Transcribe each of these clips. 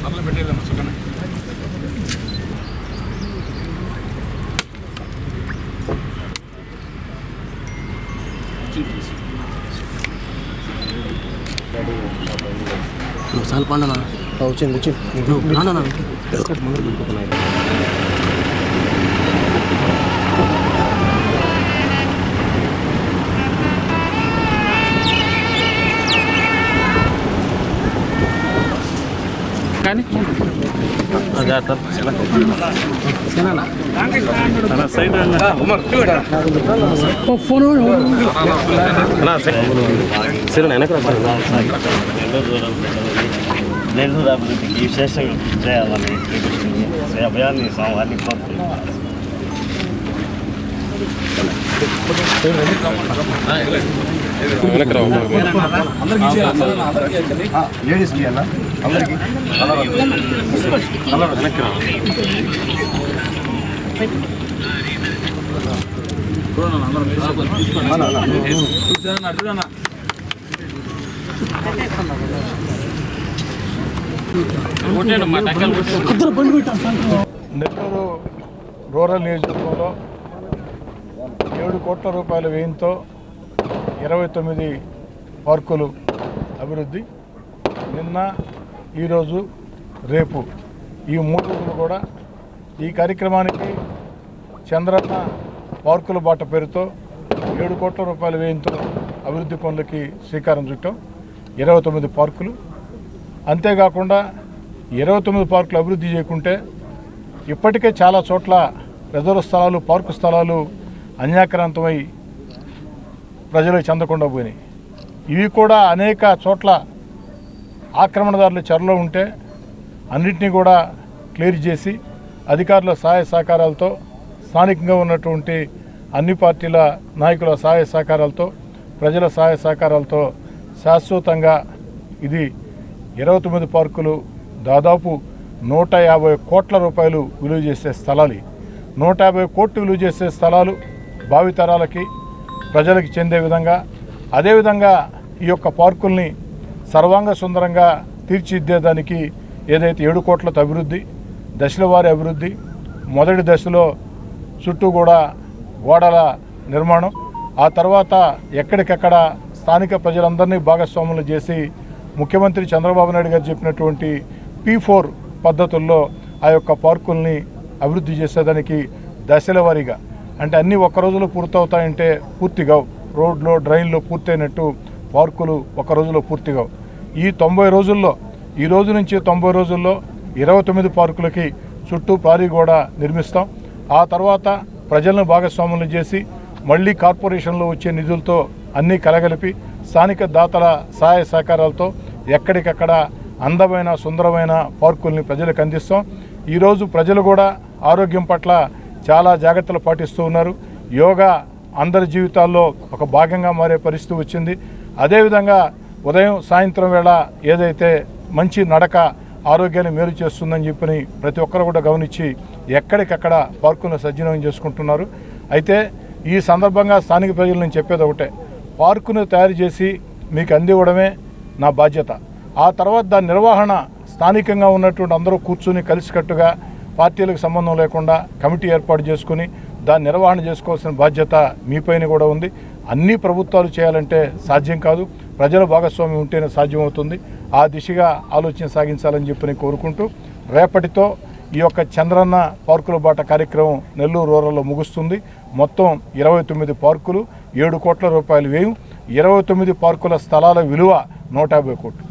అట్లా పెట్టేదమ్మా సుఖన సాల్ పండుగ వచ్చింది కానీ నెల్లూరు అభివృద్ధికి విశేషంగా చేయాలని శ్రీ అభయాన్ని స్వామివారిని కోరుతున్నాను. నెల్లూరు రూరల్ నియోజకవర్గంలో 7 కోట్ల రూపాయల వ్యయంతో 29 పార్కులు అభివృద్ధి. నిన్న, ఈరోజు, రేపు ఈ 3 రోజులు కూడా ఈ కార్యక్రమానికి చంద్రన్న పార్కుల బాట పేరుతో 7 కోట్ల రూపాయల వ్యయంతో అభివృద్ధి పనులకి శ్రీకారం చుట్టాం. 29 పార్కులు. అంతేకాకుండా 29 పార్కులు అభివృద్ధి చేయకుంటే ఇప్పటికే చాలా చోట్ల రిజర్వ్ స్థలాలు, పార్కు స్థలాలు అన్యాక్రాంతమై ప్రజలకు చెందకుండా పోయినాయి. ఇవి కూడా అనేక చోట్ల ఆక్రమణదారులు చెరలో ఉంటే అన్నింటినీ కూడా క్లియర్ చేసి అధికారుల సహాయ సహకారాలతో, స్థానికంగా ఉన్నటువంటి అన్ని పార్టీల నాయకుల సహాయ సహకారాలతో, ప్రజల సహాయ సహకారాలతో శాశ్వతంగా ఇది 29 పార్కులు దాదాపు 150 కోట్ల రూపాయలు విలువ చేసే స్థలాలు. 150 కోట్లు విలువ చేసే స్థలాలు భావితరాలకి, ప్రజలకి చెందే విధంగా, అదేవిధంగా ఈ యొక్క పార్కుల్ని సర్వాంగ సుందరంగా తీర్చిదిద్దేదానికి ఏదైతే 7 కోట్లతో అభివృద్ధి, దశల వారి అభివృద్ధి, మొదటి దశలో చుట్టూ కూడా గోడల నిర్మాణం, ఆ తర్వాత ఎక్కడికెక్కడ స్థానిక ప్రజలందరినీ భాగస్వాములు చేసి ముఖ్యమంత్రి చంద్రబాబు నాయుడు గారు చెప్పినటువంటి P4 పద్ధతుల్లో ఆ యొక్క పార్కుల్ని అభివృద్ధి చేసేదానికి దశల వారీగా, అంటే అన్నీ ఒక్క రోజులో పూర్తవుతాయంటే పూర్తిగావు. రోడ్లో, డ్రైన్లో పూర్తయినట్టు పార్కులు ఒక్క రోజులో పూర్తిగావు. ఈ 90 రోజుల్లో, ఈ రోజు నుంచి 90 రోజుల్లో 29 పార్కులకి చుట్టూ ప్రహరీ గోడ నిర్మిస్తాం. ఆ తర్వాత ప్రజలను భాగస్వాములు చేసి మళ్ళీ కార్పొరేషన్లో వచ్చే నిధులతో అన్నీ కలగలిపి స్థానిక దాతల సహాయ సహకారాలతో ఎక్కడికక్కడ అందమైన, సుందరమైన పార్కుల్ని ప్రజలకు అందిస్తాం. ఈరోజు ప్రజలు కూడా ఆరోగ్యం పట్ల చాలా జాగ్రత్తలు పాటిస్తూ ఉన్నారు. యోగా అందరి జీవితాల్లో ఒక భాగంగా మారే పరిస్థితి వచ్చింది. అదేవిధంగా ఉదయం, సాయంత్రం వేళ ఏదైతే మంచి నడక ఆరోగ్యాన్ని మేలు చేస్తుందని చెప్పని ప్రతి ఒక్కరు కూడా గమనించి ఎక్కడికక్కడ పార్కులను సద్వినియోగం చేసుకుంటున్నారు. అయితే ఈ సందర్భంగా స్థానిక ప్రజలు నేను చెప్పేది ఒకటే, పార్కును తయారు చేసి మీకు అందివ్వడమే నా బాధ్యత. ఆ తర్వాత దాని నిర్వహణ స్థానికంగా ఉన్నటువంటి అందరూ కూర్చుని కలిసికట్టుగా, పార్టీలకు సంబంధం లేకుండా కమిటీ ఏర్పాటు చేసుకుని దాని నిర్వహణ చేసుకోవాల్సిన బాధ్యత మీపైన కూడా ఉంది. అన్ని ప్రభుత్వాలు చేయాలంటే సాధ్యం కాదు, ప్రజల భాగస్వామ్యం ఉంటేనే సాధ్యమవుతుంది. ఆ దిశగా ఆలోచన సాగించాలని చెప్పి కోరుకుంటూ, రేపటితో ఈ యొక్క చంద్రన్న పార్కుల బాట కార్యక్రమం నెల్లూరు రూరల్లో ముగుస్తుంది. మొత్తం 29 పార్కులు, 7 కోట్ల రూపాయలు వ్యయం, 29 పార్కుల స్థలాల విలువ 150 కోట్లు.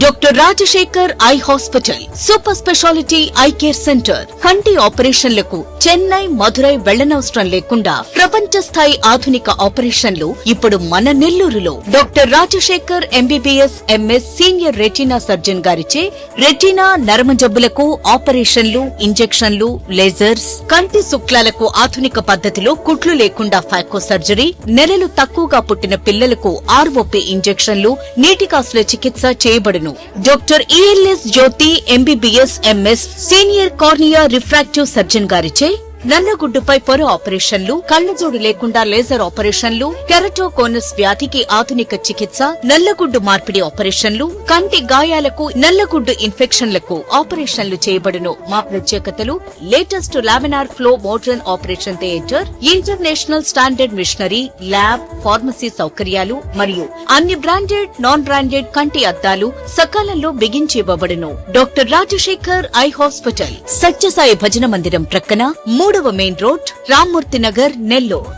Doctor Rajasekhar eye hospital, super speciality eye care centre. కంటి ఆపరేషన్లకు చెన్నై, మధురై వెళ్లనవసరం లేకుండా ప్రపంచ స్థాయి ఆధునిక ఆపరేషన్లు ఇప్పుడు మన నెల్లూరులో. Doctor Rajasekhar MBBS MS senior retina surgeon గారిచే రెటీనా, నరమ జబ్బులకు ఆపరేషన్లు, ఇంజెక్షన్లు, లేజర్స్, కంటి శుక్లాలకు ఆధునిక పద్ధతిలో కుట్లు లేకుండా ఫాకో సర్జరీ, నెలలు తక్కువగా పుట్టిన పిల్లలకు ఆర్ఓపీ ఇంజెక్షన్లు, నీటి కాసుల చికిత్స చేయబడును. Doctor ELS Jyothi MBBS MS senior cornea refractive surgeon గారిచే నల్లగుడ్డుపై పొర ఆపరేషన్లు, కళ్లజోడు లేకుండా లేజర్ ఆపరేషన్లు, కెరటోకోనస్ వ్యాధికి ఆధునిక చికిత్స, నల్లగుడ్డు మార్పిడి ఆపరేషన్లు, కంటి గాయాలకు, నల్లగుడ్డు ఇన్ఫెక్షన్లకు ఆపరేషన్లు చేయబడును. మా ప్రత్యేకతలు: latest laminar flow modern operation theatre, international standard machinery, lab, pharmacy సౌకర్యాలు మరియు అన్ని బ్రాండెడ్, నాన్ బ్రాండెడ్ కంటి అద్దాలు సకాలంలో బిగించి ఇవ్వబడును. Doctor Rajasekhar eye hospital, Sathya Sai భజన మందిరం ప్రక్కన 3వ మెయిన్ రోడ్, రామ్మూర్తి నగర్, నెల్లూరు.